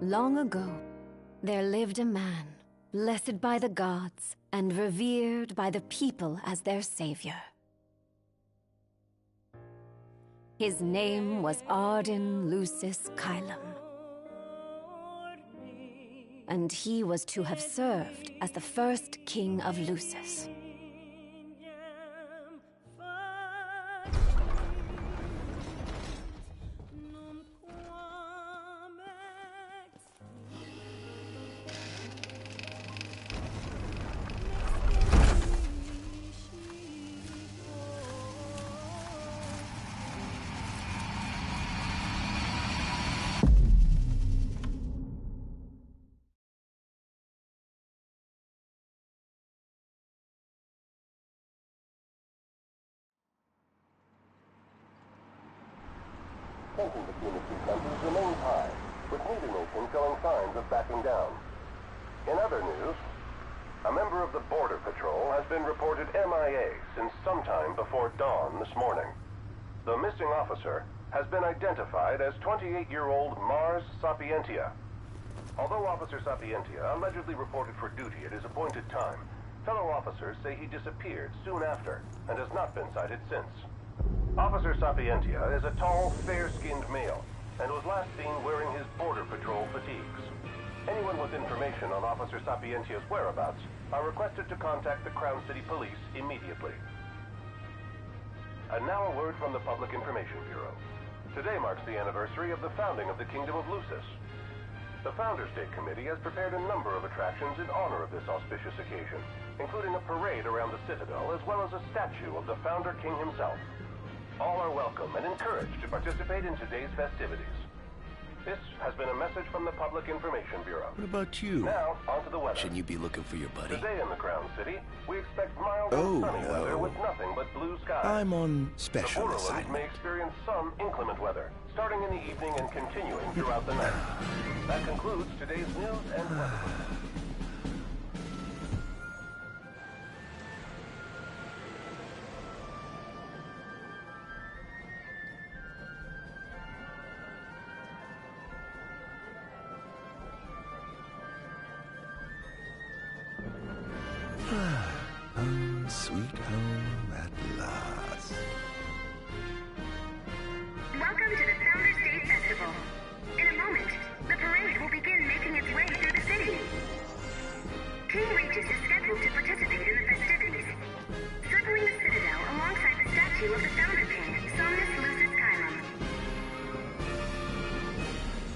Long ago, there lived a man, blessed by the gods and revered by the people as their savior. His name was Ardyn Lucis Kylum, and he was to have served as the first king of Lucis. Tension between the two countries remains high, with neither nation showing signs of backing down. In other news, a member of the Border Patrol has been reported MIA since sometime before dawn this morning. The missing officer has been identified as 28-year-old Mars Sapientia. Although Officer Sapientia allegedly reported for duty at his appointed time, fellow officers say he disappeared soon after and has not been sighted since. Officer Sapientia is a tall, fair-skinned male and was last seen wearing his Border Patrol fatigues. Anyone with information on Officer Sapientia's whereabouts are requested to contact the Crown City Police immediately. And now a word from the Public Information Bureau. Today marks the anniversary of the founding of the Kingdom of Lucis. The Founders Day Committee has prepared a number of attractions in honor of this auspicious occasion, including a parade around the Citadel as well as a statue of the Founder King himself. All are welcome and encouraged to participate in today's festivities. This has been a message from the Public Information Bureau. What about you? Now, on to the weather. Shouldn't you be looking for your buddy? Today in the Crown City, we expect mild and sunny weather with nothing but blue skies. I'm on special the assignment. may experience some inclement weather, starting in the evening and continuing throughout the night. That concludes today's news and weather. Home, sweet home at last. Welcome to the Founders Day Festival. In a moment, the parade will begin making its way through the city. King Regis is scheduled to participate in the festivities, circling the Citadel alongside the statue of the Founder King, Somnus Lucis Kylum.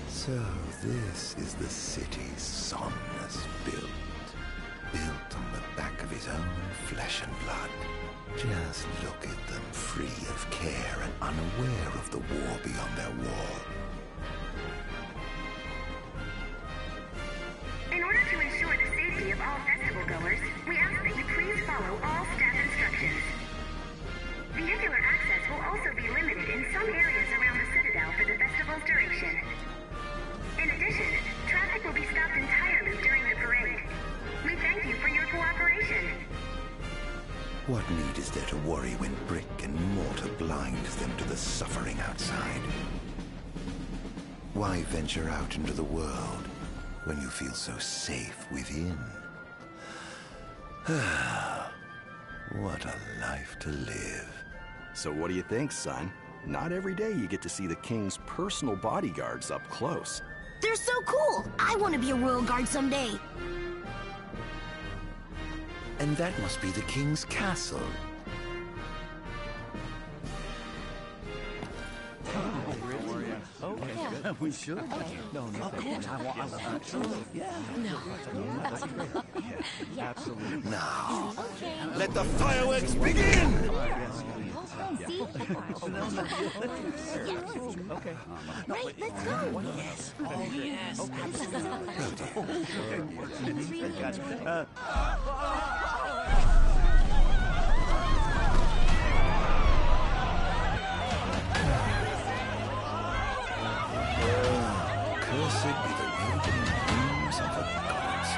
So this is the city Somnus built on the back of his own flesh and blood. Just look at them, free of care and unaware of the war beyond their wall. In order to ensure the safety We ask that you please follow all staff instructions. Vehicular access will also be limited in some areas around the Citadel for the festival's duration. In addition, traffic will be stopped entirely during the parade. We thank you for your cooperation. What need is there to worry when brick and mortar blinds them to the suffering outside? Why venture out into the world when you feel so safe within? What a life to live. So what do you think, son? Not every day you get to see the king's personal bodyguards up close. They're so cool! I want to be a royal guard someday. And that must be the king's castle. We should. No. Absolutely. Now, let the fireworks begin! Right, let's go. Cursed be the wielding wings of the gods.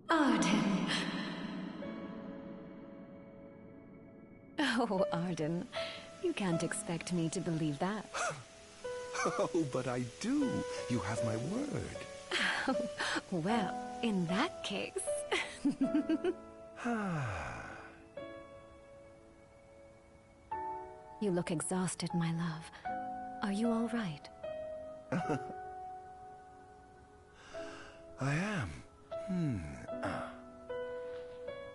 Ardyn. Oh, Ardyn. You can't expect me to believe that. Oh, but I do. You have my word. Well, in that case... You look exhausted, my love. Are you all right? I am.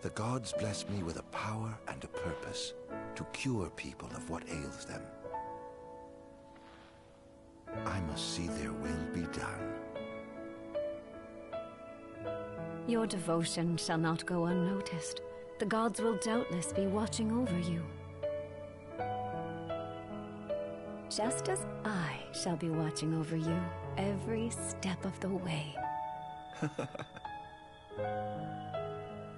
The gods blessed me with a power and a purpose to cure people of what ails them. I must see their will be done. Your devotion shall not go unnoticed. The gods will doubtless be watching over you. Just as I shall be watching over you every step of the way.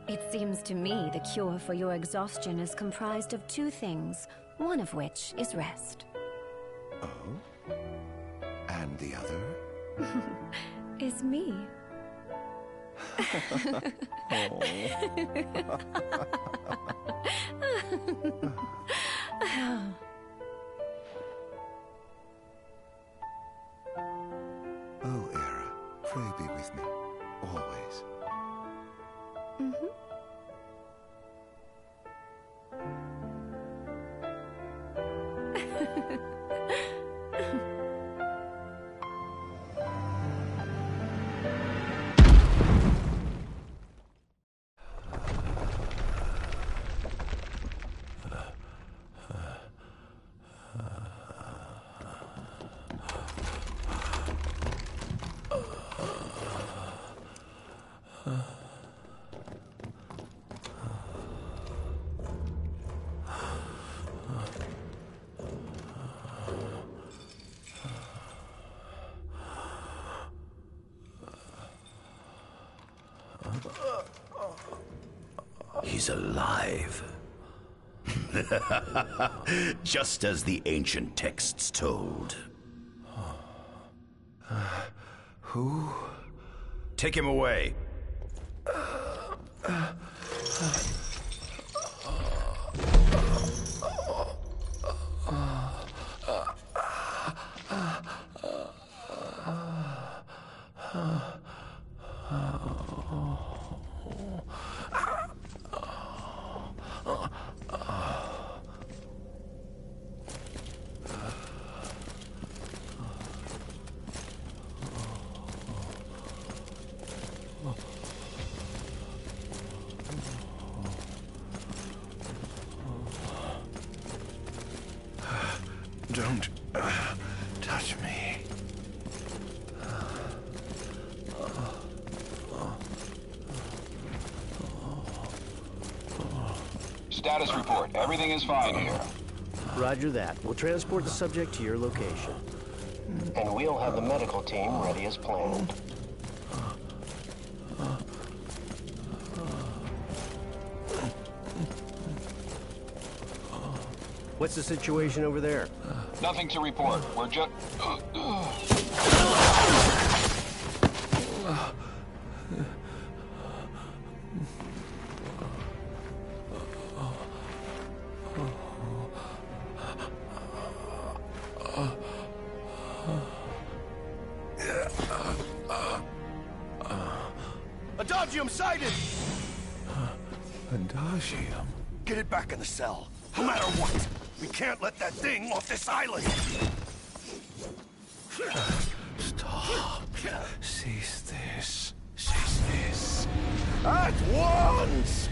It seems to me the cure for your exhaustion is comprised of two things, one of which is rest. Oh? And the other? Is me. Oh, Era, pray be with me, always. He's alive. Just as the ancient texts told. Who? Take him away. Don't touch me. Status report. Everything is fine here. Roger that. We'll transport the subject to your location. And we'll have the medical team ready as planned. What's the situation over there? Nothing to report. We're just... Adagium sighted! Adagium? Get it back in the cell, no matter what. We can't let that thing off this island. Stop. Cease this. Cease this. At once!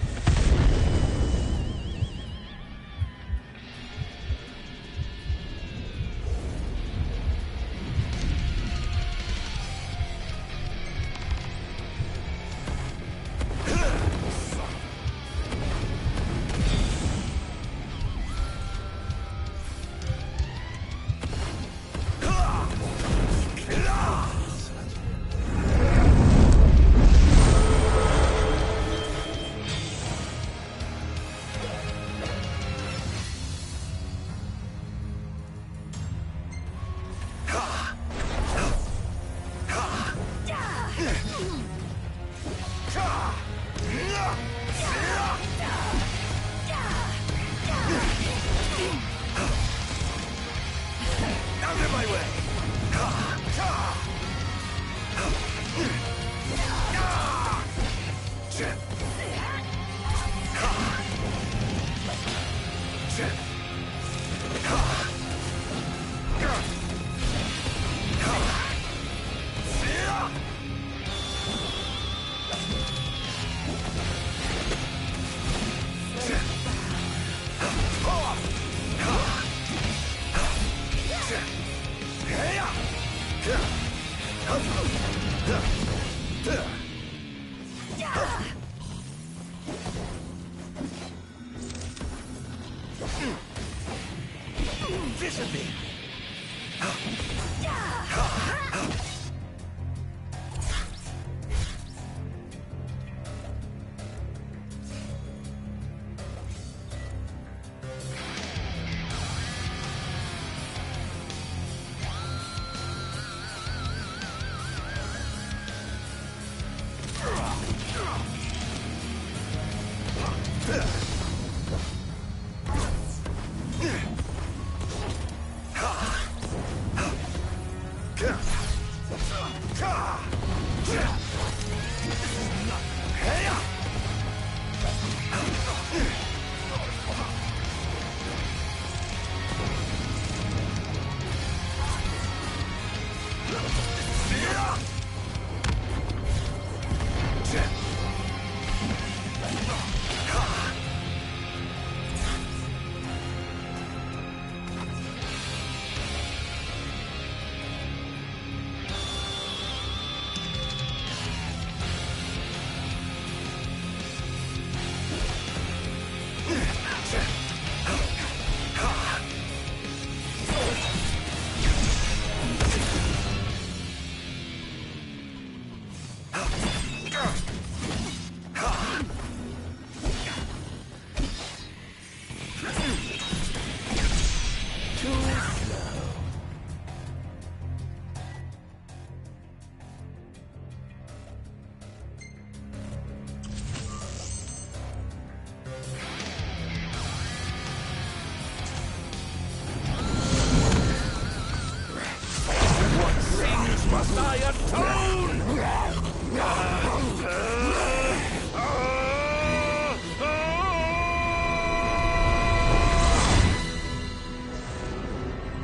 must I atone?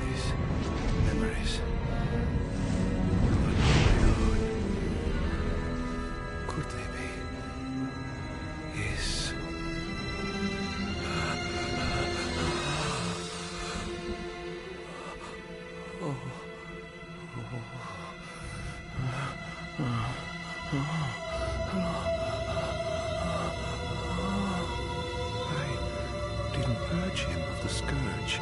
These memories. Could they be? Yes. I didn't purge him of the scourge.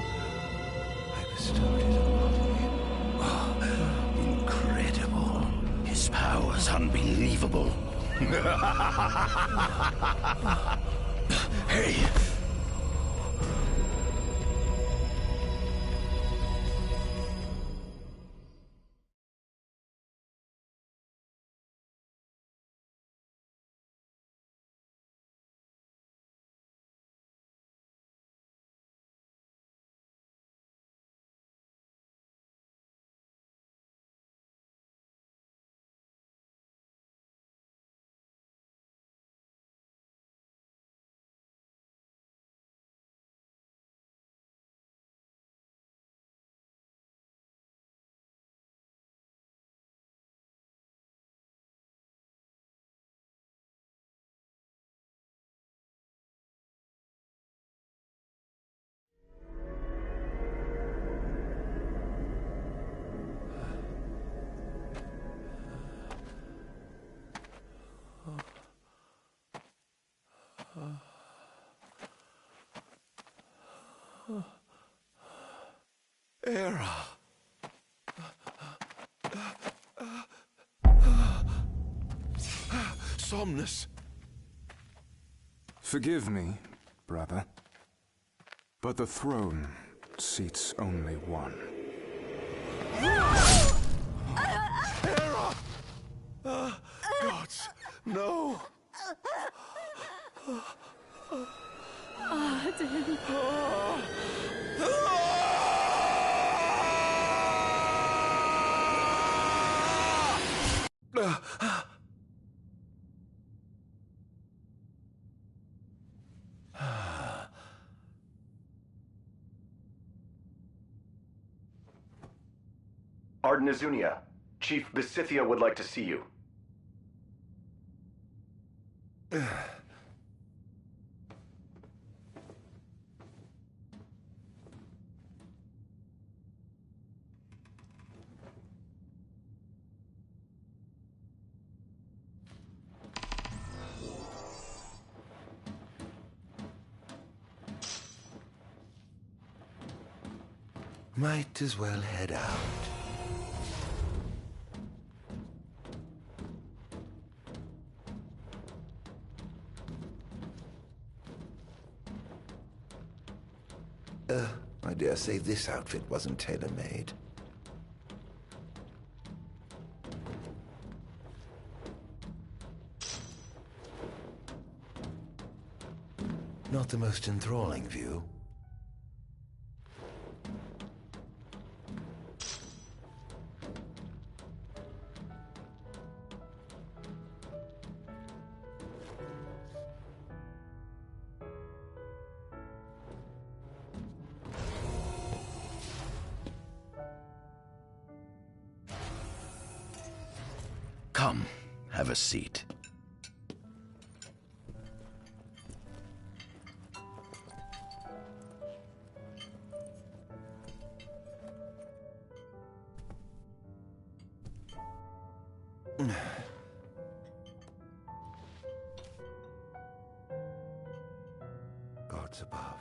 I bestowed it upon him. Oh, incredible. His power's unbelievable. Hey! Era. Somnus. Forgive me, brother, but the throne seats only one. Era! Gods, no! Ardyn. Ardyn Azunia, Chief Besithia would like to see you. Might as well head out. I dare say this outfit wasn't tailor-made. Not the most enthralling view. Come, have a seat. Gods above,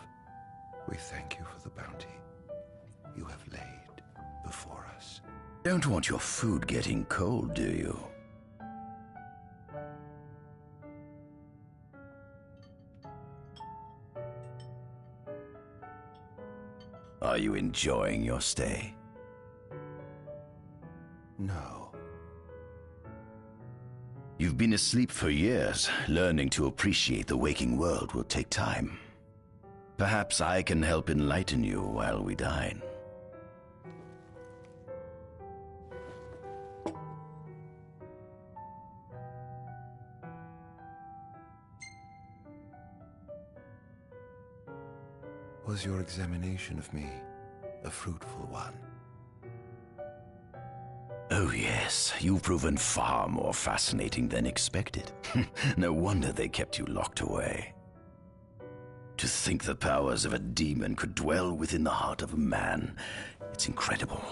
we thank you for the bounty you have laid before us. Don't want your food getting cold, do you? Are you enjoying your stay? No. You've been asleep for years. Learning to appreciate the waking world will take time. Perhaps I can help enlighten you while we dine. Was your examination of me a fruitful one? Oh yes, you've proven far more fascinating than expected. No wonder they kept you locked away. To think the powers of a demon could dwell within the heart of a man, it's incredible.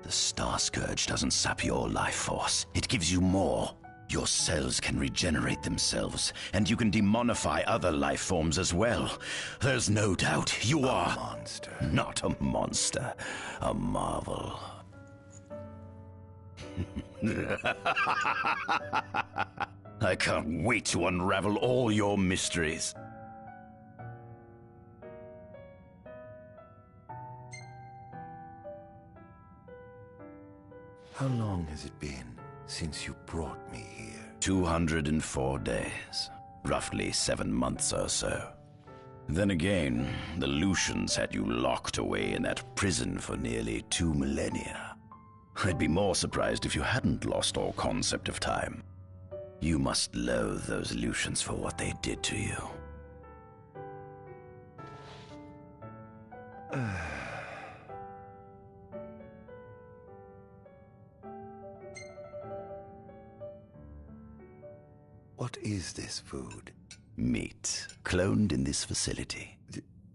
The Star Scourge doesn't sap your life force, it gives you more. Your cells can regenerate themselves, and you can demonify other life forms as well. There's no doubt you are... a monster. Not a monster, a marvel. I can't wait to unravel all your mysteries. How long has it been since you brought me here? 204 days. Roughly 7 months or so. Then again, the Lucians had you locked away in that prison for nearly 2 millennia. I'd be more surprised if you hadn't lost all concept of time. You must loathe those Lucians for what they did to you. What is this food? Meat, cloned in this facility.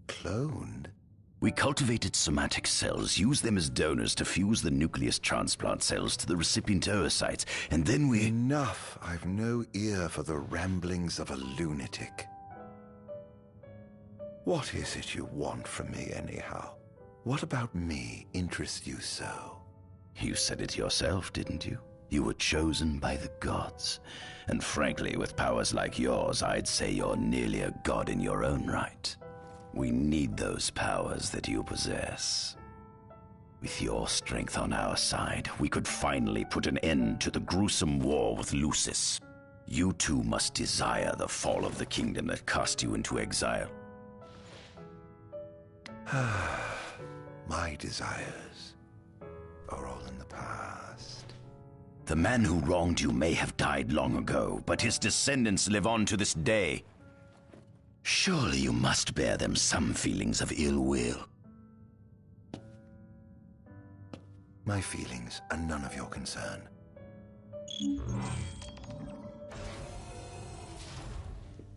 Cloned? We cultivated somatic cells, used them as donors to fuse the nucleus transplant cells to the recipient oocytes, and then we... Enough! I've no ear for the ramblings of a lunatic. What is it you want from me, anyhow? What about me interests you so? You said it yourself, didn't you? You were chosen by the gods. And frankly, with powers like yours, I'd say you're nearly a god in your own right. We need those powers that you possess. With your strength on our side, we could finally put an end to the gruesome war with Lucis. You too must desire the fall of the kingdom that cast you into exile. My desires are all in the past. The man who wronged you may have died long ago, but his descendants live on to this day. Surely you must bear them some feelings of ill will. My feelings are none of your concern.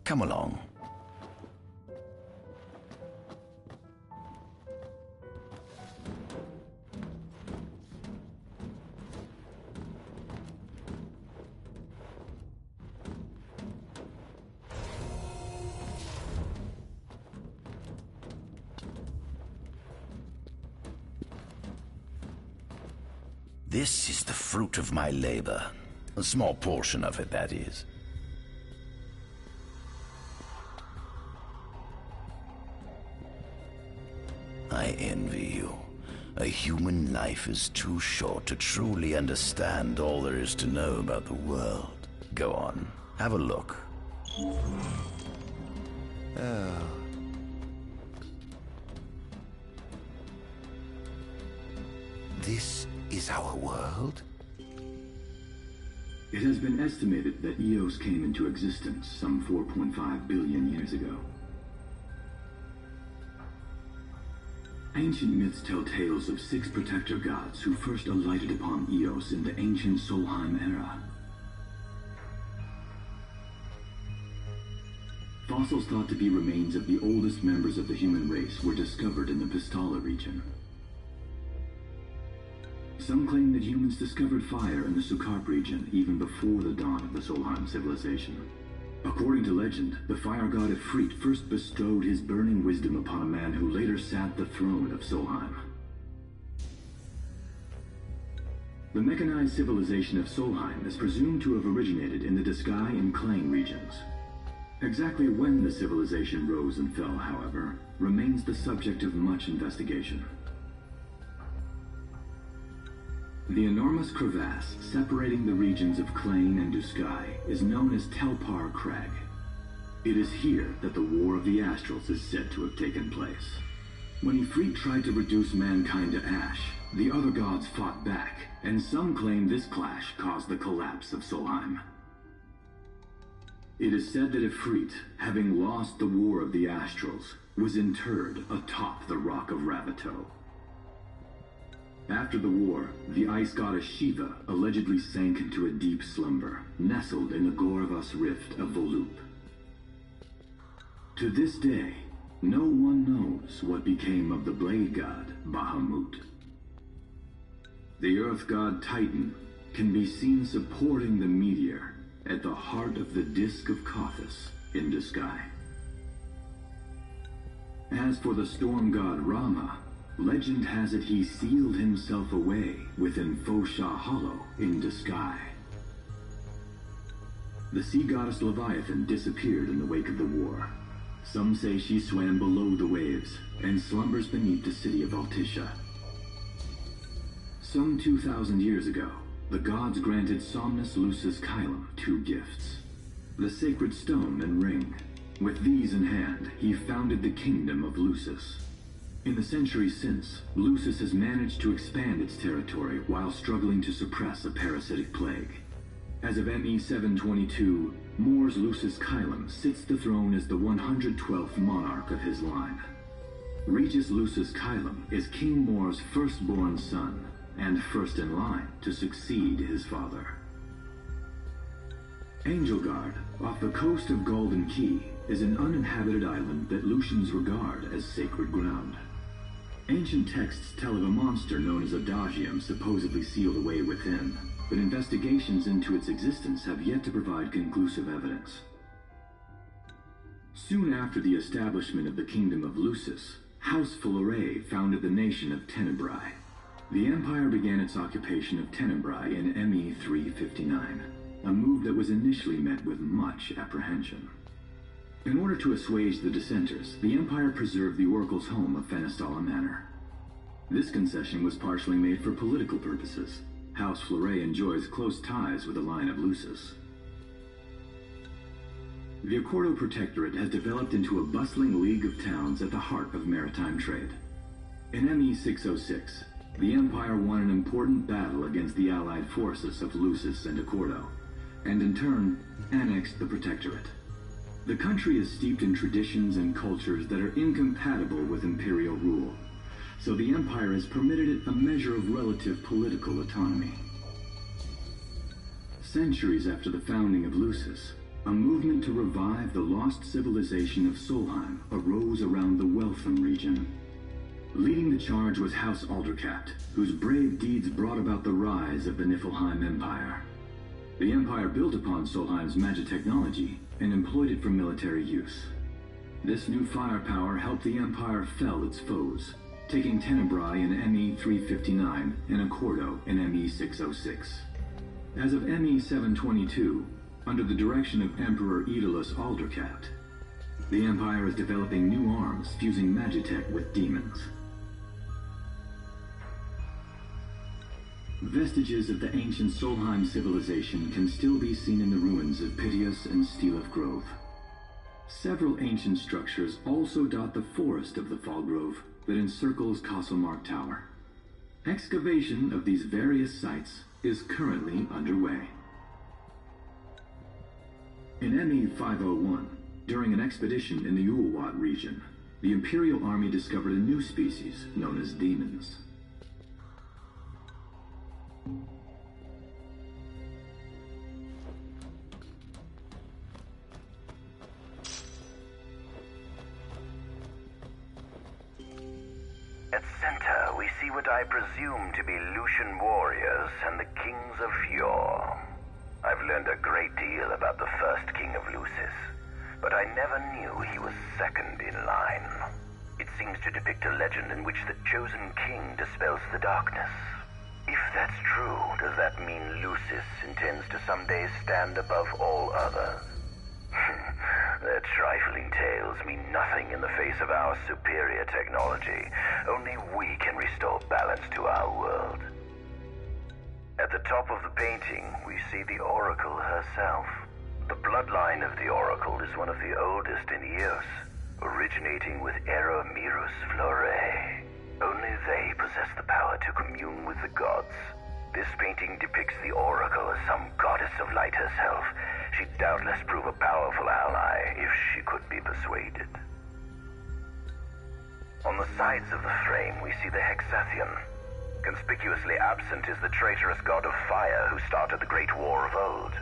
Come along. This is the fruit of my labor. A small portion of it, that is. I envy you. A human life is too short to truly understand all there is to know about the world. Go on, have a look. Oh. This is our world? It has been estimated that Eos came into existence some 4.5 billion years ago. Ancient myths tell tales of 6 protector gods who first alighted upon Eos in the ancient Solheim era. Fossils thought to be remains of the oldest members of the human race were discovered in the Pistala region. Some claim that humans discovered fire in the Sukarp region even before the dawn of the Solheim civilization. According to legend, the fire god Ifrit first bestowed his burning wisdom upon a man who later sat the throne of Solheim. The mechanized civilization of Solheim is presumed to have originated in the Disgai and Klang regions. Exactly when the civilization rose and fell, however, remains the subject of much investigation. The enormous crevasse separating the regions of Klang and Disgai is known as Telpar Crag. It is here that the War of the Astrals is said to have taken place. When Ifrit tried to reduce mankind to ash, the other gods fought back, and some claim this clash caused the collapse of Solheim. It is said that Ifrit, having lost the War of the Astrals, was interred atop the Rock of Ravito. After the war, the ice goddess Shiva allegedly sank into a deep slumber, nestled in the Goravas rift of Volúp. To this day, no one knows what became of the blade god Bahamut. The earth god Titan can be seen supporting the meteor at the heart of the disk of Kothis in Duskai. As for the storm god Rama, legend has it he sealed himself away within Fosha Hollow in Duskai. The sea goddess Leviathan disappeared in the wake of the war. Some say she swam below the waves and slumbers beneath the city of Altisha. Some 2,000 years ago, the gods granted Somnus Lucis Caelum 2 gifts: the sacred stone and ring. With these in hand, he founded the kingdom of Lucis. In the centuries since, Lucis has managed to expand its territory while struggling to suppress a parasitic plague. As of ME 722, Mor's Lucis Caelum sits the throne as the 112th monarch of his line. Regis Lucis Caelum is King Mor's firstborn son, and first in line to succeed his father. Angelgard, off the coast of Golden Key, is an uninhabited island that Lucians regard as sacred ground. Ancient texts tell of a monster known as Adagium supposedly sealed away within, but investigations into its existence have yet to provide conclusive evidence. Soon after the establishment of the Kingdom of Lucis, House Fulare founded the nation of Tenebrae. The Empire began its occupation of Tenebrae in ME 359, a move that was initially met with much apprehension. In order to assuage the dissenters, the Empire preserved the Oracle's home of Fenestala Manor. This concession was partially made for political purposes. House Fulare enjoys close ties with the line of Lucis. The Accordo Protectorate has developed into a bustling league of towns at the heart of maritime trade. In ME 606, the Empire won an important battle against the allied forces of Lucis and Accordo, and in turn, annexed the Protectorate. The country is steeped in traditions and cultures that are incompatible with imperial rule, so the Empire has permitted it a measure of relative political autonomy. Centuries after the founding of Lucis, a movement to revive the lost civilization of Solheim arose around the Weltham region. Leading the charge was House Aldercapt, whose brave deeds brought about the rise of the Niflheim Empire. The Empire built upon Solheim's magic technology and employed it for military use. This new firepower helped the Empire fell its foes, taking Tenebrae in ME 359 and Accordo in ME 606. As of ME 722, under the direction of Emperor Aedalus Aldercapt, the Empire is developing new arms fusing magitech with demons. Vestiges of the ancient Solheim civilization can still be seen in the ruins of Piteous and Steeleth Grove. Several ancient structures also dot the forest of the Fall Grove that encircles Castlemark Tower. Excavation of these various sites is currently underway. In ME 501, during an expedition in the Ulwat region, the Imperial Army discovered a new species known as demons. At center, we see what I presume to be Lucian warriors and the kings of yore. I've learned a great deal about the first king of Lucis, but I never knew he was second in line. It seems to depict a legend in which the chosen king dispels the darkness. If that's true, does that mean Lucis intends to someday stand above all others? Their trifling tales mean nothing in the face of our superior technology. Only we can restore balance to our world. At the top of the painting, we see the Oracle herself. The bloodline of the Oracle is one of the oldest in Eos, originating with Eromirus Flore. Only they possess the power to commune with the gods. This painting depicts the Oracle as some goddess of light herself. She'd doubtless prove a powerful ally if she could be persuaded. On the sides of the frame, we see the Hexathion. Conspicuously absent is the traitorous god of fire who started the Great War of old.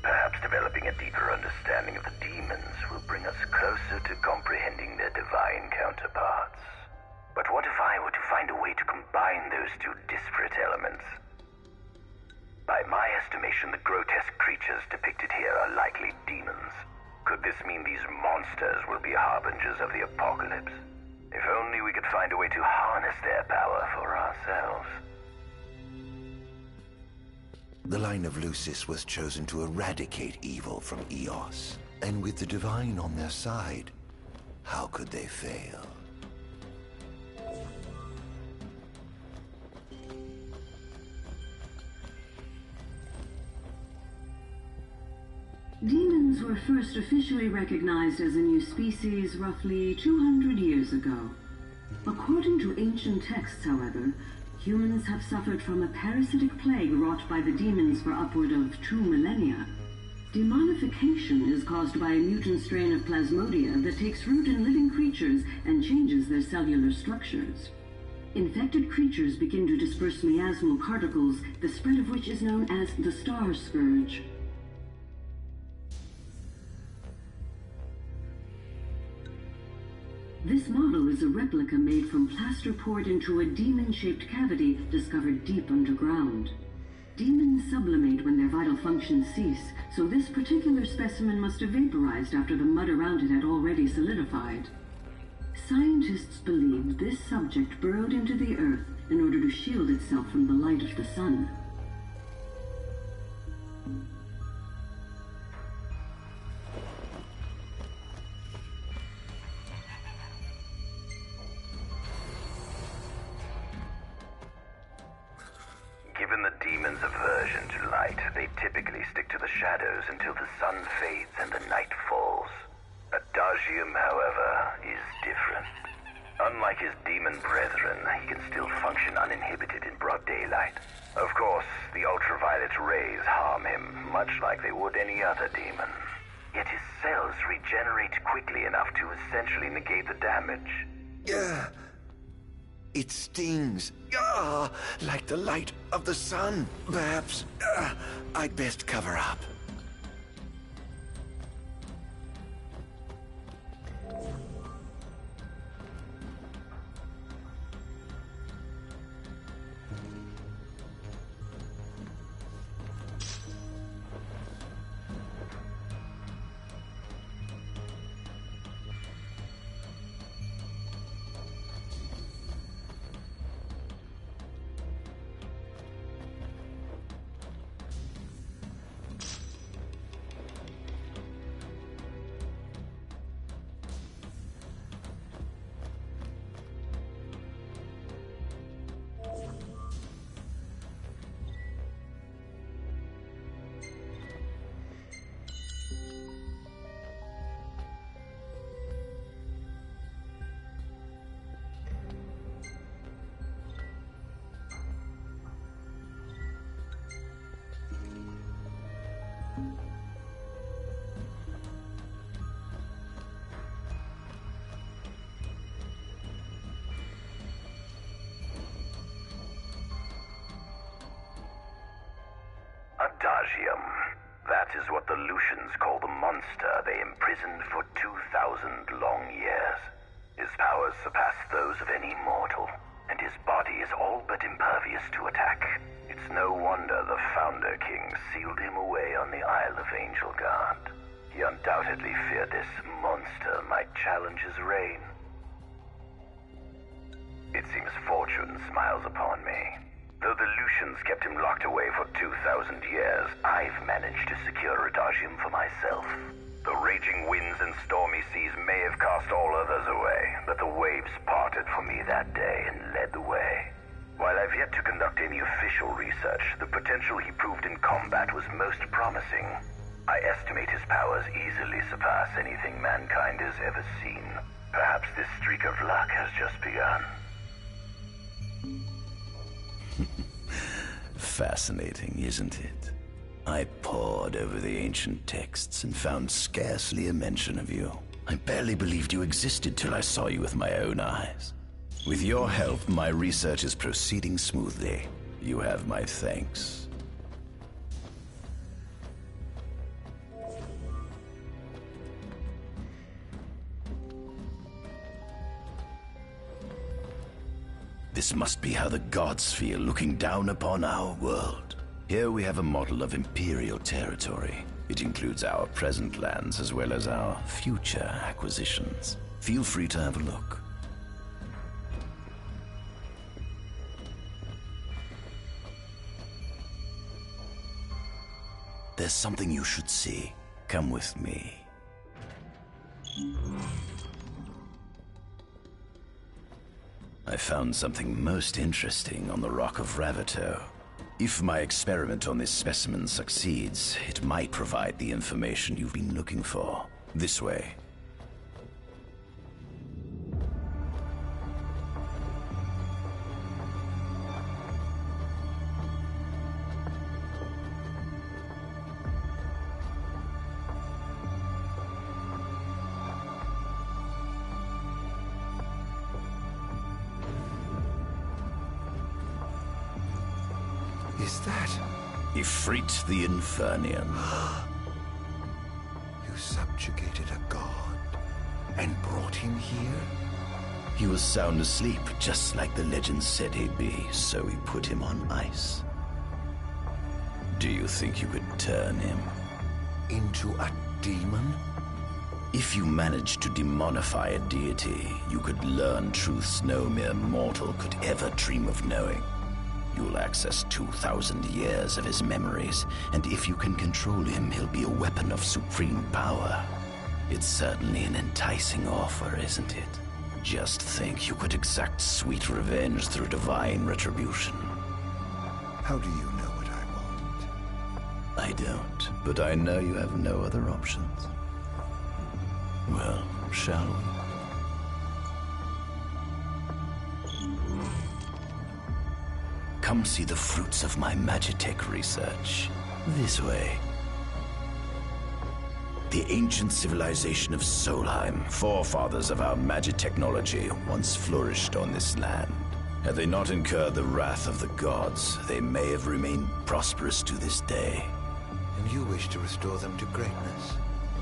Perhaps developing a deeper understanding of the demons will bring us closer to comprehending their divine counterparts. But what if I were to find a way to combine those two disparate elements? By my estimation, the grotesque creatures depicted here are likely demons. Could this mean these monsters will be harbingers of the apocalypse? If only we could find a way to harness their power for ourselves. The line of Lucis was chosen to eradicate evil from Eos. And with the divine on their side, how could they fail? Demons were first officially recognized as a new species roughly 200 years ago. According to ancient texts, however, humans have suffered from a parasitic plague wrought by the demons for upward of 2 millennia. Demonification is caused by a mutant strain of plasmodia that takes root in living creatures and changes their cellular structures. Infected creatures begin to disperse miasmal particles, the spread of which is known as the Star Scourge. This model is a replica made from plaster poured into a demon-shaped cavity discovered deep underground. Demons sublimate when their vital functions cease, so this particular specimen must have vaporized after the mud around it had already solidified. Scientists believed this subject burrowed into the earth in order to shield itself from the light of the sun. Given the demon's aversion to light, they typically stick to the shadows until the sun fades and the night falls. Adagium, however, is different. Unlike his demon brethren, he can still function uninhibited in broad daylight. Of course, the ultraviolet rays harm him, much like they would any other demon. Yet his cells regenerate quickly enough to essentially negate the damage. It stings. Like the light of the sun. Perhaps I'd best cover up. Adagium. That is what the Lucians call the monster they imprisoned for 2,000 long years. His powers surpass those of any mortal, and his body is all but impervious to attack. It's no wonder the Founder King sealed him away on the Isle of Angel Guard. He undoubtedly feared this monster might challenge his reign. It seems fortune smiles upon me. Though the Lucians kept him locked away for 2,000 years, I've managed to secure Adagium for myself. The raging winds and stormy seas may have cast all others away, but the waves parted for me that day and led the way. While I've yet to conduct any official research, the potential he proved in combat was most promising. I estimate his powers easily surpass anything mankind has ever seen. Perhaps this streak of luck has just begun. Fascinating, isn't it? I pored over the ancient texts and found scarcely a mention of you. I barely believed you existed till I saw you with my own eyes. With your help, my research is proceeding smoothly. You have my thanks. This must be how the gods feel looking down upon our world. Here we have a model of imperial territory. It includes our present lands as well as our future acquisitions. Feel free to have a look. There's something you should see. Come with me. I found something most interesting on the Rock of Ravito. If my experiment on this specimen succeeds, it might provide the information you've been looking for. This way. Is that? Ifrit the Infernian. You subjugated a god and brought him here? He was sound asleep, just like the legend said he'd be, so we put him on ice. Do you think you could turn him into a demon? If you managed to demonify a deity, you could learn truths no mere mortal could ever dream of knowing. You'll access 2,000 years of his memories, and if you can control him, he'll be a weapon of supreme power. It's certainly an enticing offer, isn't it? Just think you could exact sweet revenge through divine retribution. How do you know what I want? I don't, but I know you have no other options. Well, shall we? Come see the fruits of my Magitech research. This way. The ancient civilization of Solheim, forefathers of our magic technology, once flourished on this land. Had they not incurred the wrath of the gods, they may have remained prosperous to this day. And you wish to restore them to greatness?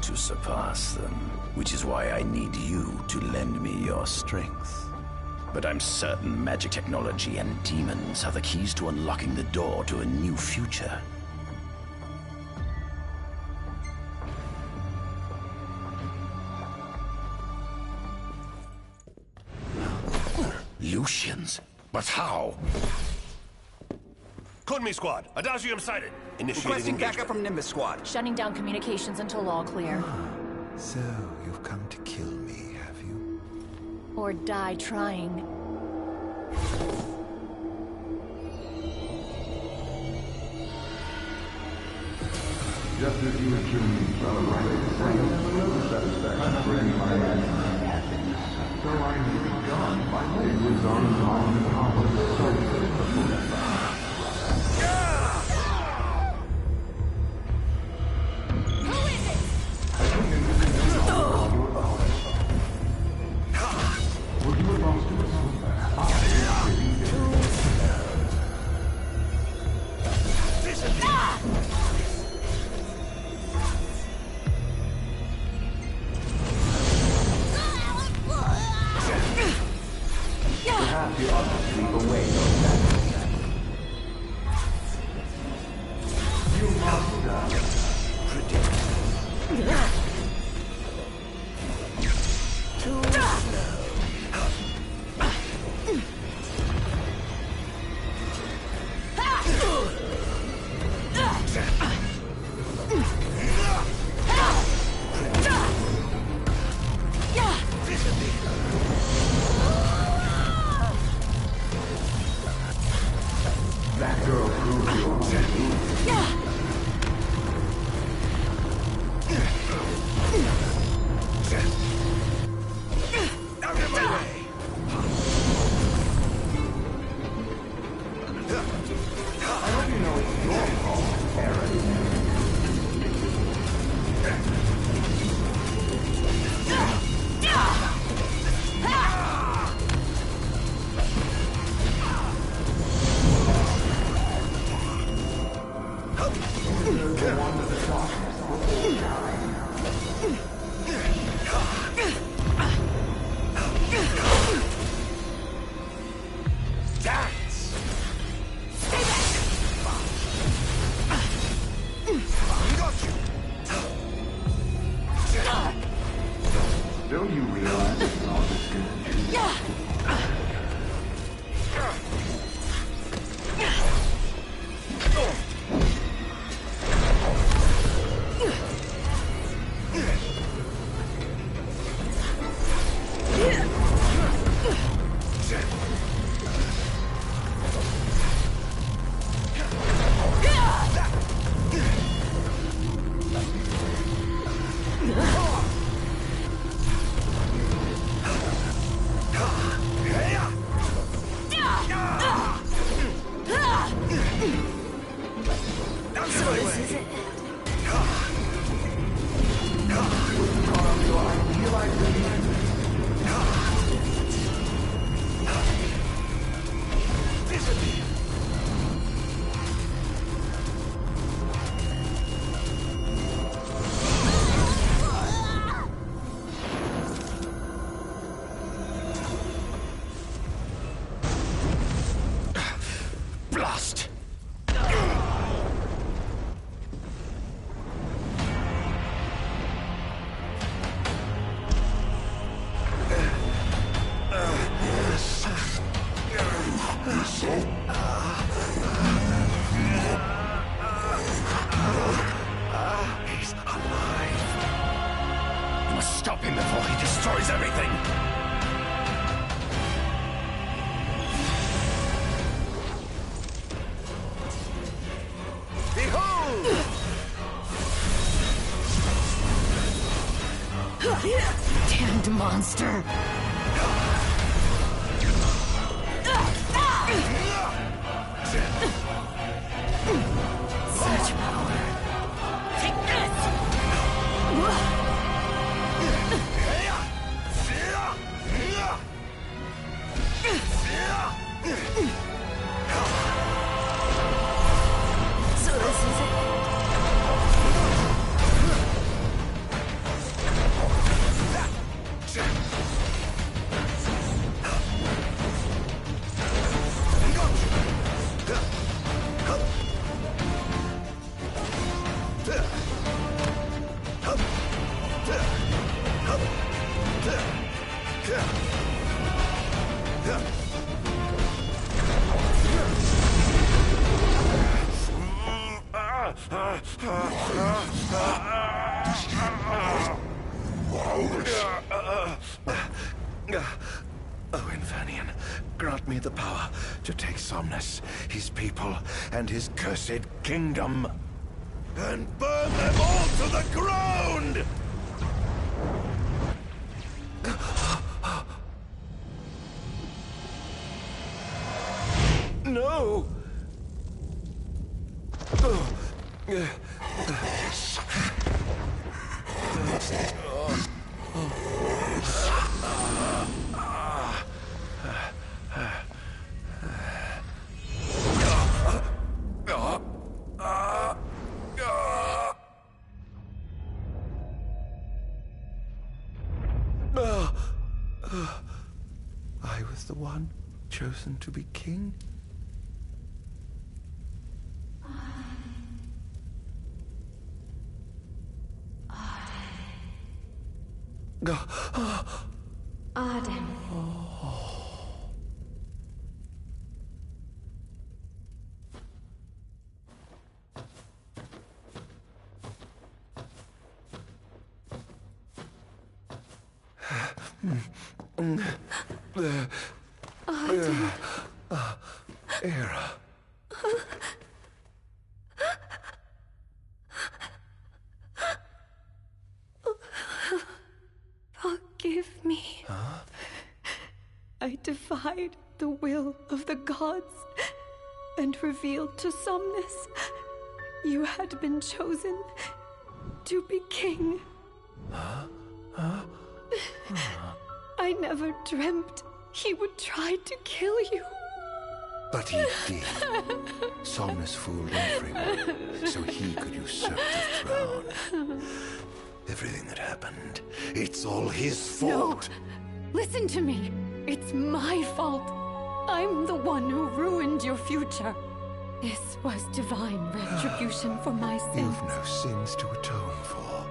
To surpass them, which is why I need you to lend me your strength. But I'm certain magic technology and demons are the keys to unlocking the door to a new future. Lucians? But how? Kunmi Squad, Adagium sighted. Requesting backup from Nimbus Squad. Shutting down communications until all clear. So, you've come to kill me, have you? Or die trying. Just as you and June fell right satisfaction for any happiness. So I may be gone. My leg was on the top of the sofa. Don't you realize it's all this good? Blast! He's alive. You must stop him before he destroys everything! Behold! Damned monster! Such power. Take this! So this is it. Oh, Infernian, grant me the power to take Somnus, his people, and his cursed kingdom, and burn them all to the ground! No! I was the one chosen to be king? Ardyn. Era. Forgive me. Huh? I defied the will of the gods and revealed to Somnus you had been chosen to be king. Huh? I never dreamt he would try to kill you. But he did. Somnus fooled everyone. happened. It's all his fault. No! Listen to me. It's my fault. I'm the one who ruined your future. This was divine retribution for my sins. You've no sins to atone for.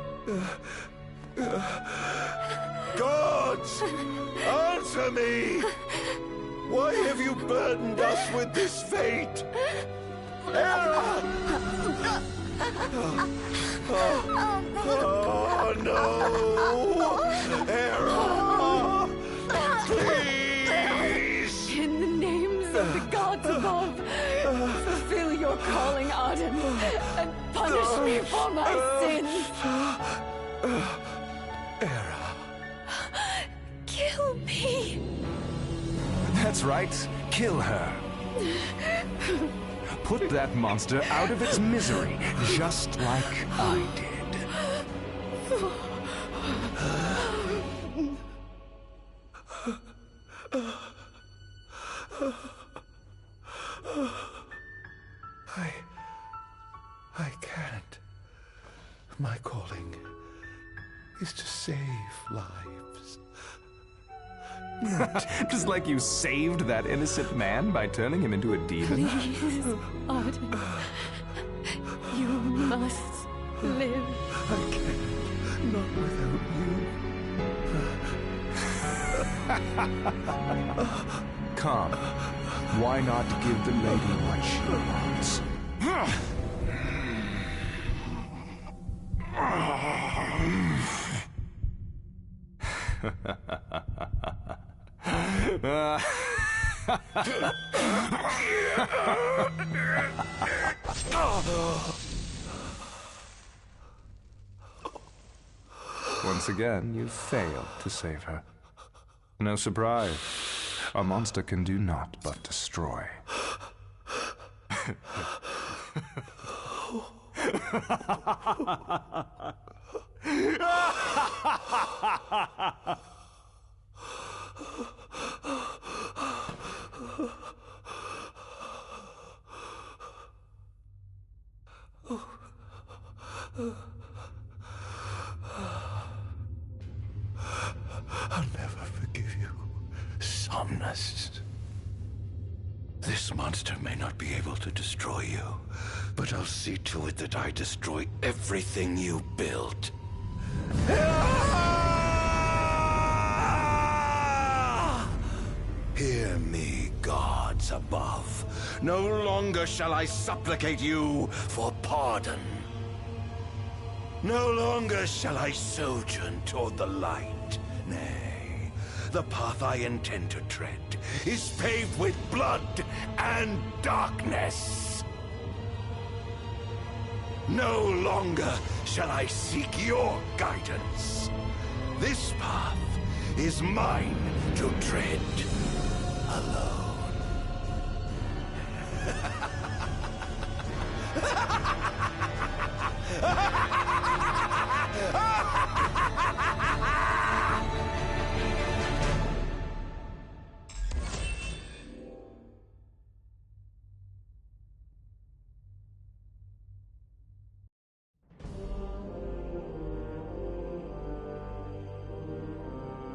Gods! Answer me! Why have you burdened us with this fate? Hera! Oh no! Hera! Please! In the names of the gods above, fulfill your calling, Ardyn, and punish me for my sins. Hera. Kill me. That's right. Kill her. Put that monster out of its misery, just like I did. I can't. My calling is to save lives. Just like you saved that innocent man by turning him into a demon. Please, Ardyn. You must live. I can't. Not without you. Come. Why not give the lady what she wants? Once again, you failed to save her. No surprise. A monster can do naught but destroy. I'll never forgive you, Somnus. This monster may not be able to destroy you, but I'll see to it that I destroy everything you built. Hear me, gods above. No longer shall I supplicate you for pardon. No longer shall I sojourn toward the light. Nay, the path I intend to tread is paved with blood and darkness. No longer shall I seek your guidance. This path is mine to tread alone.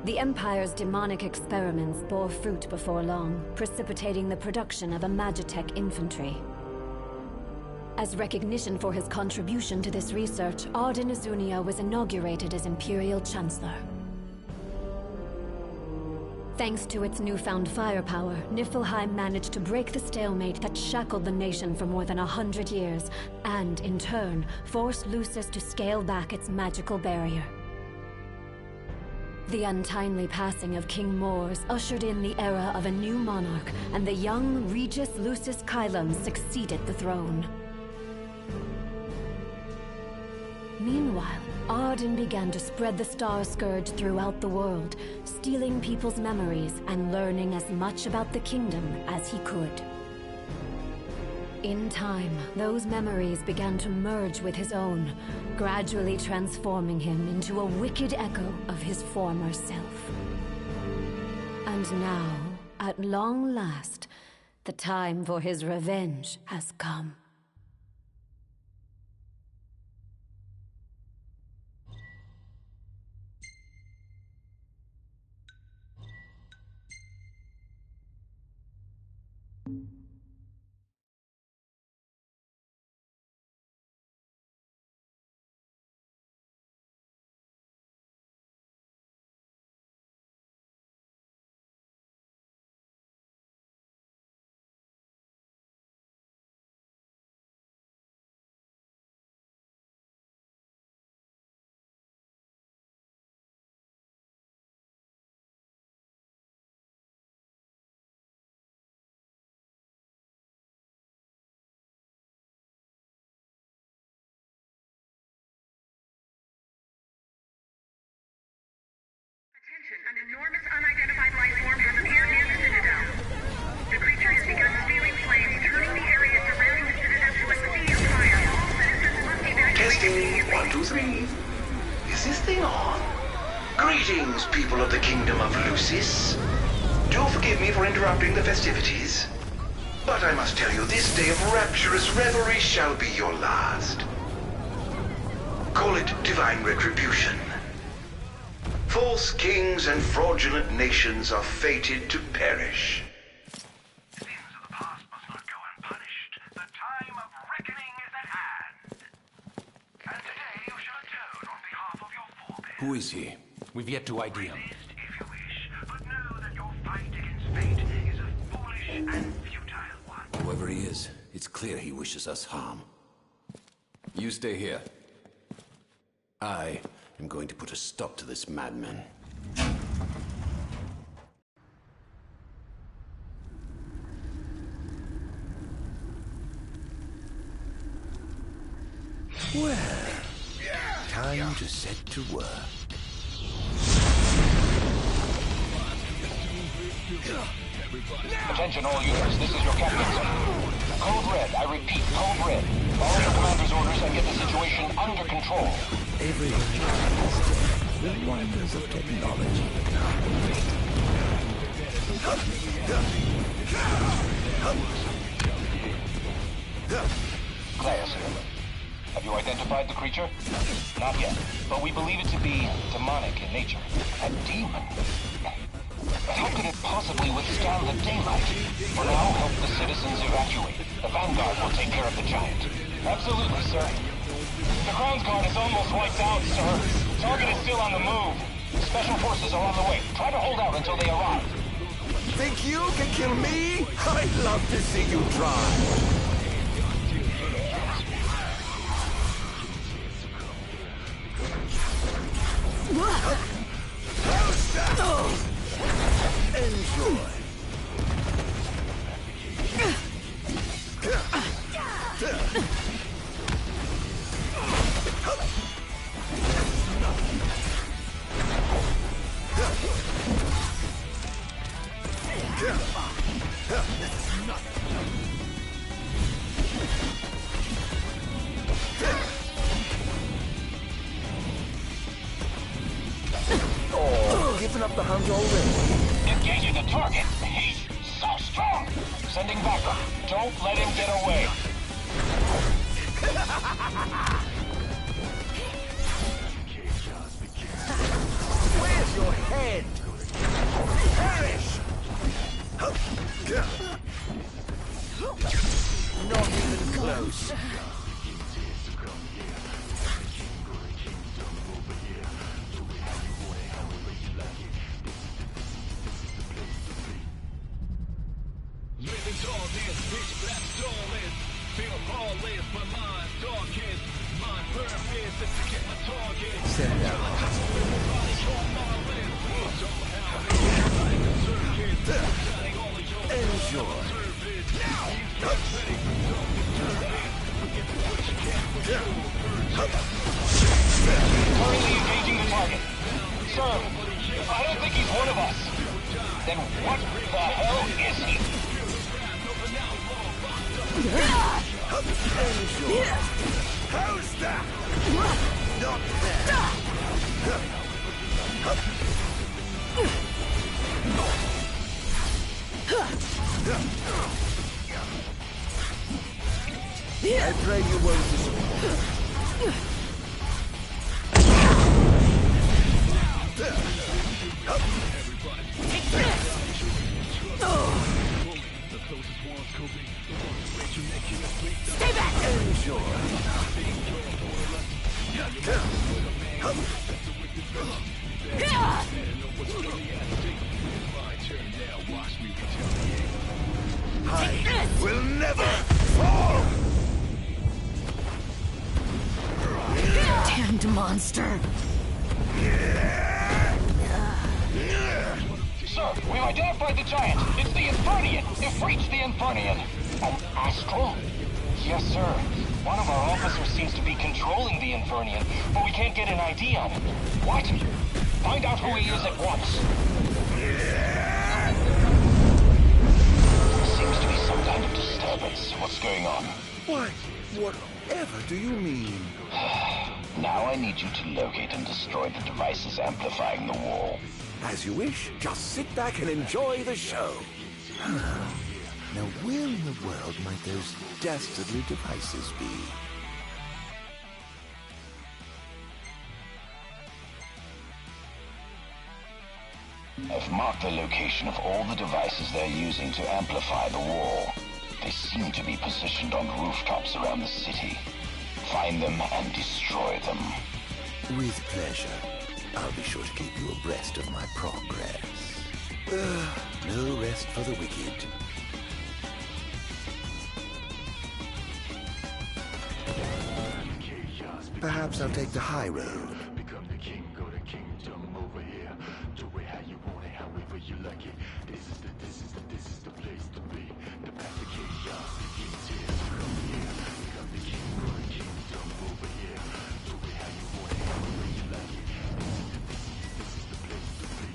The Empire's demonic experiments bore fruit before long, precipitating the production of a Magitech infantry. As recognition for his contribution to this research, Ardyn Azunia was inaugurated as Imperial Chancellor. Thanks to its newfound firepower, Niflheim managed to break the stalemate that shackled the nation for more than 100 years, and, in turn, forced Lucis to scale back its magical barrier. The untimely passing of King Mors ushered in the era of a new monarch, and the young Regis Lucis Kylum succeeded the throne. Meanwhile, Ardyn began to spread the Star Scourge throughout the world, stealing people's memories and learning as much about the kingdom as he could. In time, those memories began to merge with his own, gradually transforming him into a wicked echo of his former self. And now, at long last, the time for his revenge has come. enormous unidentified life form has appeared near the Citadel. The creature has begun spewing flames, turning the area surrounding the Citadel to a sea of fire. All citizens must evacuate Testing, immediately. 1, 2, 3. Is this thing on? Greetings, people of the Kingdom of Lucis. Do forgive me for interrupting the festivities, but I must tell you, this day of rapturous revelry shall be your last. Call it divine retribution. False kings and fraudulent nations are fated to perish. Sins of the past must not go unpunished. The time of reckoning is at hand. And today you shall atone on behalf of your forebears. Who is he? We've yet to ID him. If you wish, but know that your fight against fate is a foolish and futile one. Whoever he is, it's clear he wishes us harm. You stay here. I am going to put a stop to this madman. Well, time to set to work. Attention all units, this is your captain, sir. Code Red, I repeat, Code Red. Follow your commander's orders and get the situation under control. Everyone understands the wonders of technology. Claire, sir. Have you identified the creature? Not yet, but we believe it to be demonic in nature. A demon. But how could it possibly withstand the daylight? For now, help the citizens evacuate. The Vanguard will take care of the giant. Absolutely, sir. The Crown's Guard is almost wiped out, sir. Target is still on the move. Special forces are on the way. Try to hold out until they arrive. Think you can kill me? I'd love to see you try. Enjoy. Oh, giving up the hunt already. Engaging the target. He's so strong. Sending backup. Don't let him get away. Where's your head? Perish! Not even close. Send out. Enjoy. Currently engaging the target. Sir, I don't think he's one of us. Then what the hell is he? Enjoy. How's that? Not bad. I pray you won't disappoint. Stay back! Enjoy. I will never fall! Damned monster! Sir, we've identified the giant. It's the Infernian. If reached the Infernian. An astral? Yes, sir. One of our officers seems to be controlling the Infernian, but we can't get an ID on it. What? Find out who he is at once. Seems to be some kind of disturbance. What's going on? Why, whatever do you mean? Now I need you to locate and destroy the devices amplifying the wall. As you wish. Just sit back and enjoy the show. Now, where in the world might those dastardly devices be? I've marked the location of all the devices they're using to amplify the wall. They seem to be positioned on rooftops around the city. Find them and destroy them. With pleasure. I'll be sure to keep you abreast of my progress. No rest for the wicked. Perhaps I'll take the high road. Become the king, go to kingdom over here. Do it how you want it, however you like it. This is the place to be. The path to chaos begins here. Come here, become the king, go to kingdom over here. Do it how you want it, however you like it. This is the place to be.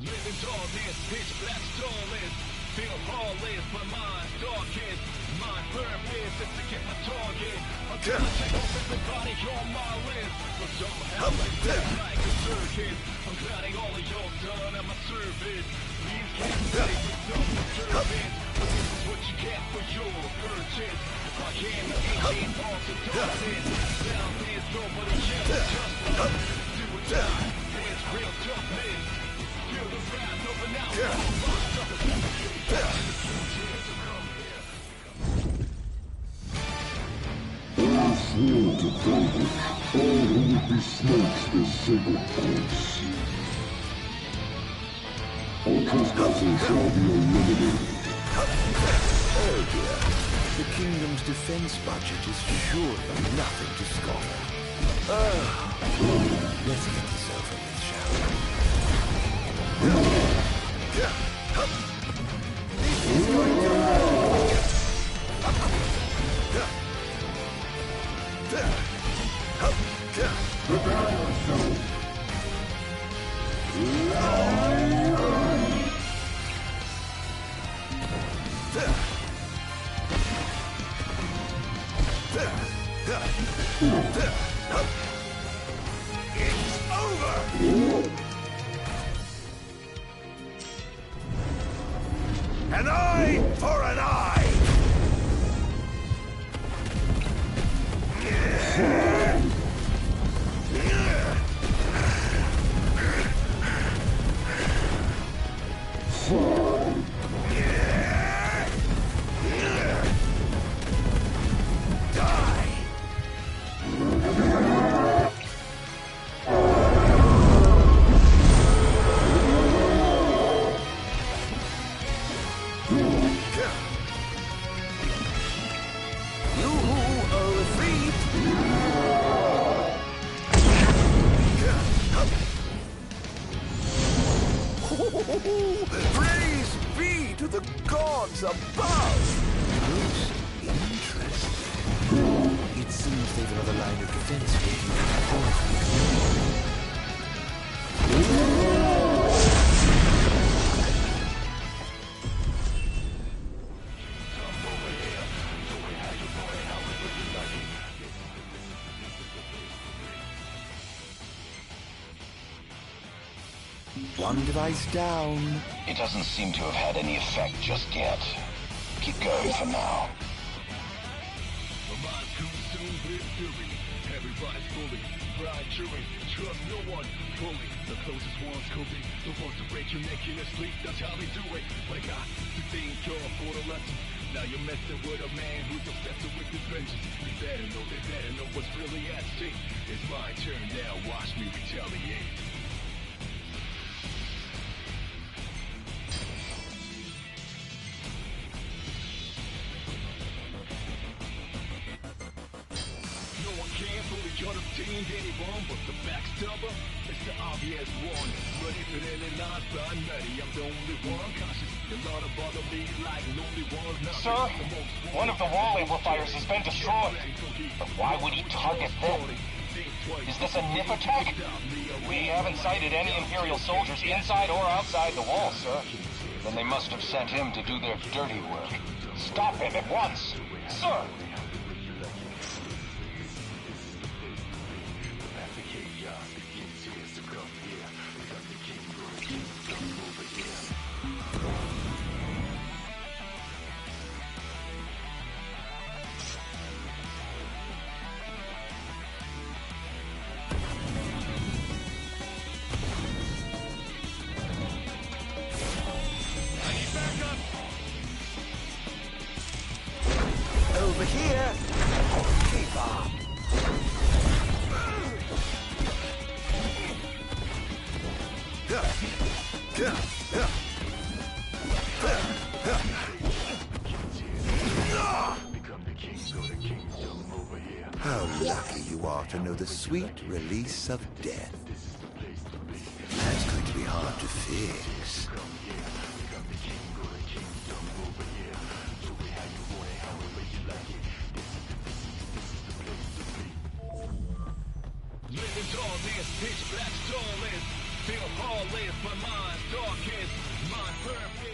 Living darkness, pitch black starless. Feel heartless, but mine's darkest. My purpose is to get my target. I'm gonna take off everybody on my list. But somehow it's like a circus. I'm glad all of y'all done at my service. Please can't say you don't deserve it. But this is what you get for your purchase. I can't engage all the darkness. Now there's nobody else just like do or die. There's real toughness. Feel the wrath over now. Sworn to vanquish all who would be snatched as sacred course. All trespassers shall be eliminated. Oh dear. The kingdom's defense budget is surely nothing to scoff at. Let's get this over with, shall we? This is going to... It's over! An eye for an eye! Praise be to the gods above! Most interesting. It seems they've another line of defense One device down. It doesn't seem to have had any effect just yet. Keep going for now. Everybody's fully fried chewing. Trust no one fully. The closest ones could be the ones to break your neck in your sleep. That's how they do it. But I got to think you're for the lesson. Now you're messing with a man who's obsessed with his vengeance. They better know what's really at stake. It's my turn now. Watch me retaliate. Understand anyone but the backstabber? It's the obvious one. But if it ain't not by Nutty, I'm the only one cautious. A lot of bother me like lonely one. Sir, one of the wall amplifiers has been destroyed. But why would he target them? Is this a nip attack? We haven't sighted any Imperial soldiers inside or outside the wall, sir. Then they must have sent him to do their dirty work. Stop him at once, sir! Over here! Keep up! How lucky you are to know the sweet release of death. That's going to be hard to fix. Living darkness, pitch black starless. Feel heartless, but mine's darkest. My purpose.